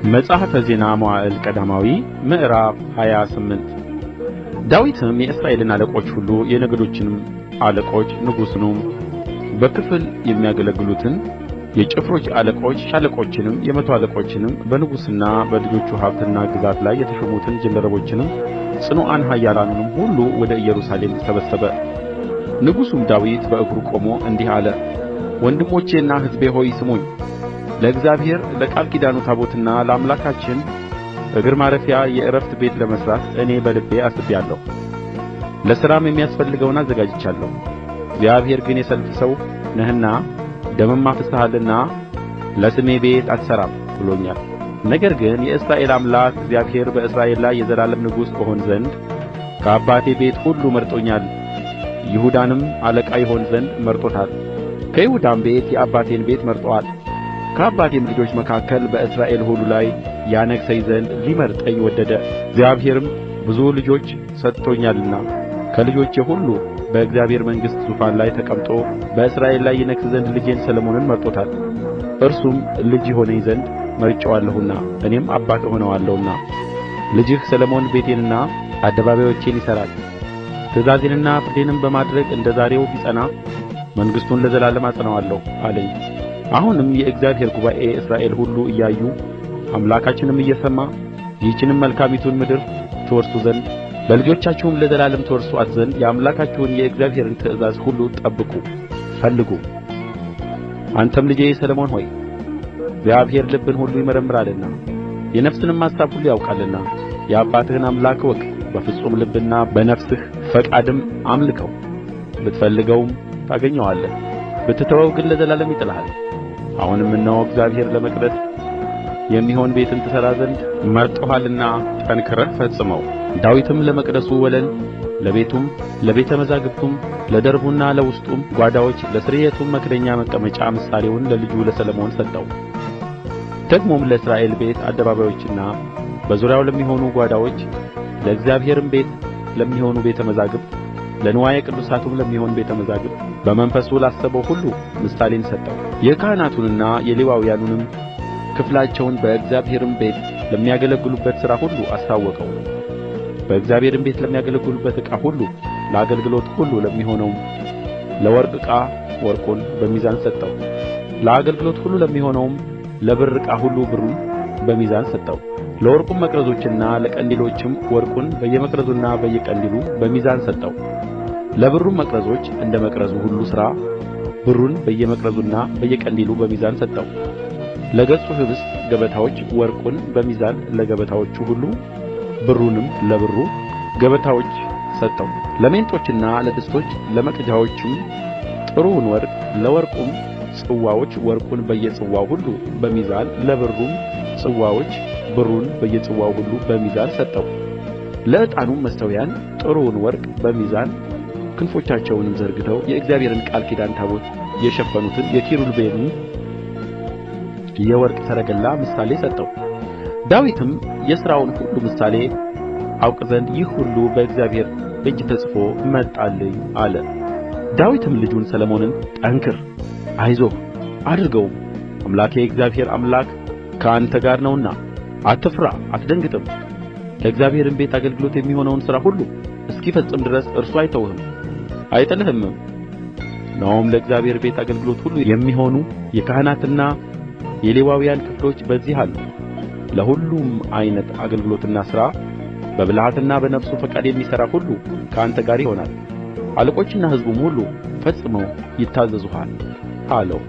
መጽሐፈ ዜና መዋዕል ቀዳማዊ ምዕራፍ 28 ዳዊትም የእስራኤልን አለቆች ሁሉ የነገዶችንም አለቆች ንጉሡንም በክፍል የሚያገለግሉትን የጭፍሮች አለቆች ሻለቆችንም የመቶ አለቆችንም በንጉሡና በልጆቹ ሀብትና ግዛት ላይ የተሾሙትን ጃንደረቦችንም ጽኑዓን ኃያላኑንም ሁሉ ወደ ኢየሩሳሌም ሰበሰበ። ንጉሡም ዳዊት በእግሩ ቆሞ እንዲህ አለ። ወንድሞቼና ሕዝቤ ሆይ ስሙኝ። ለእግዚአብሔር ለቃል ኪዳኑ ታቦትና ለአምላካችን እግር ማረፊያ የዕረፍት ቤት ለመሥራት እኔ በልቤ አስቤአለሁ። ለሥራም የሚያስፈልገውን አዘጋጅቻለሁ። እግዚአብሔር ግን የሰልፍ ሰው ነህና ደምም አፍስሰሃልና ለስሜ ቤት አትሠራም ብሎኛል። ነገር ግን የእስራኤል አምላክ እግዚአብሔር በእስራኤል ላይ የዘላለም ንጉሥ እሆን ዘንድ ከአባቴ ቤት ሁሉ መርጦኛል። ይሁዳንም አለቃ ይሆን ዘንድ መርጦታል። ከይሁዳም ቤት የአባቴን ቤት መርጦአል። ከአባቴም ልጆች መካከል በእስራኤል ሁሉ ላይ ያነግሠኝ ዘንድ ሊመርጠኝ ወደደ። እግዚአብሔርም ብዙ ልጆች ሰጥቶኛልና ከልጆቼ ሁሉ በእግዚአብሔር መንግሥት ዙፋን ላይ ተቀምጦ በእስራኤል ላይ ይነግሥ ዘንድ ልጄን ሰሎሞንን መርጦታል። እርሱም ልጅ ይሆነኝ ዘንድ መርጬዋለሁና እኔም አባት እሆነዋለሁና። ልጅህ ሰሎሞን ቤቴንና አደባባዮቼን ይሠራል። ትእዛዜንና ፍርዴንም በማድረግ እንደ ዛሬው ቢጸና መንግሥቱን ለዘላለም አጸናዋለሁ አለኝ። አሁንም የእግዚአብሔር ጉባኤ እስራኤል ሁሉ እያዩ አምላካችንም እየሰማ ይህችንም መልካሚቱን ምድር ትወርሱ ዘንድ ለልጆቻችሁም ለዘላለም ትወርሱአት ዘንድ የአምላካችሁን የእግዚአብሔርን ትእዛዝ ሁሉ ጠብቁ፣ ፈልጉ። አንተም ልጄ ሰሎሞን ሆይ እግዚአብሔር ልብን ሁሉ ይመረምራልና የነፍስንም አሳብ ሁሉ ያውቃልና የአባትህን አምላክ እወቅ። በፍጹም ልብና በነፍስህ ፈቃድም አምልከው። ብትፈልገውም ታገኘዋለህ፣ ብትተወው ግን ለዘላለም ይጥልሃል። አሁንም እነሆ እግዚአብሔር ለመቅደስ የሚሆን ቤትን ትሠራ ዘንድ መርጦሃልና ጠንክረህ ፈጽመው። ዳዊትም ለመቅደሱ ወለል፣ ለቤቱም፣ ለቤተ መዛግብቱም፣ ለደርቡና ለውስጡም ጓዳዎች፣ ለስርየቱም መክደኛ መቀመጫ ምሳሌውን ለልጁ ለሰሎሞን ሰጠው። ደግሞም ለእስራኤል ቤት አደባባዮችና በዙሪያው ለሚሆኑ ጓዳዎች፣ ለእግዚአብሔርም ቤት ለሚሆኑ ቤተ መዛግብት፣ ለንዋየ ቅድሳቱም ለሚሆን ቤተ መዛግብት በመንፈሱ ላሰበው ሁሉ ምሳሌን ሰጠው። የካህናቱንና የሌዋውያኑንም ክፍላቸውን በእግዚአብሔርም ቤት ለሚያገለግሉበት ሥራ ሁሉ አስታወቀው። በእግዚአብሔርም ቤት ለሚያገለግሉበት ዕቃ ሁሉ፣ ለአገልግሎት ሁሉ ለሚሆነውም ለወርቅ ዕቃ ወርቁን በሚዛን ሰጠው። ለአገልግሎት ሁሉ ለሚሆነውም ለብር ዕቃ ሁሉ ብሩን በሚዛን ሰጠው። ለወርቁም መቅረዞችና ለቀንዲሎችም ወርቁን በየመቅረዙና በየቀንዲሉ በሚዛን ሰጠው። ለብሩም መቅረዞች እንደ መቅረዙ ሁሉ ሥራ ብሩን በየመቅረዙና በየቀንዲሉ በሚዛን ሰጠው። ለገጹ ኅብስት ገበታዎች ወርቁን በሚዛን ለገበታዎቹ ሁሉ ብሩንም ለብሩ ገበታዎች ሰጠው። ለሜንጦችና ለድስቶች ለመቅጃዎችም ጥሩውን ወርቅ፣ ለወርቁም ጽዋዎች ወርቁን በየጽዋው ሁሉ በሚዛን ለብሩም ጽዋዎች ብሩን በየጽዋው ሁሉ በሚዛን ሰጠው። ለዕጣኑም መሠዊያን ጥሩውን ወርቅ በሚዛን ክንፎቻቸውንም ዘርግተው የእግዚአብሔርን ቃል ኪዳን ታቦት የሸፈኑትን የኪሩቤልን የወርቅ ሰረገላ ምሳሌ ሰጠው። ዳዊትም የሥራውን ሁሉ ምሳሌ አውቅ ዘንድ ይህ ሁሉ በእግዚአብሔር እጅ ተጽፎ መጣልኝ አለ። ዳዊትም ልጁን ሰሎሞንን ጠንክር፣ አይዞህ፣ አድርገውም፣ አምላኬ እግዚአብሔር አምላክ ከአንተ ጋር ነውና አትፍራ፣ አትደንግጥም። ለእግዚአብሔርም ቤት አገልግሎት የሚሆነውን ሥራ ሁሉ እስኪፈጽም ድረስ እርሱ አይተውህም አይጥልህምም። እነሆም ለእግዚአብሔር ቤት አገልግሎት ሁሉ የሚሆኑ የካህናትና የሌዋውያን ክፍሎች በዚህ አሉ። ለሁሉም ዓይነት አገልግሎትና ሥራ በብልሃትና በነፍሱ ፈቃድ የሚሠራ ሁሉ ከአንተ ጋር ይሆናል። አለቆችና ሕዝቡም ሁሉ ፈጽመው ይታዘዙሃል አለው።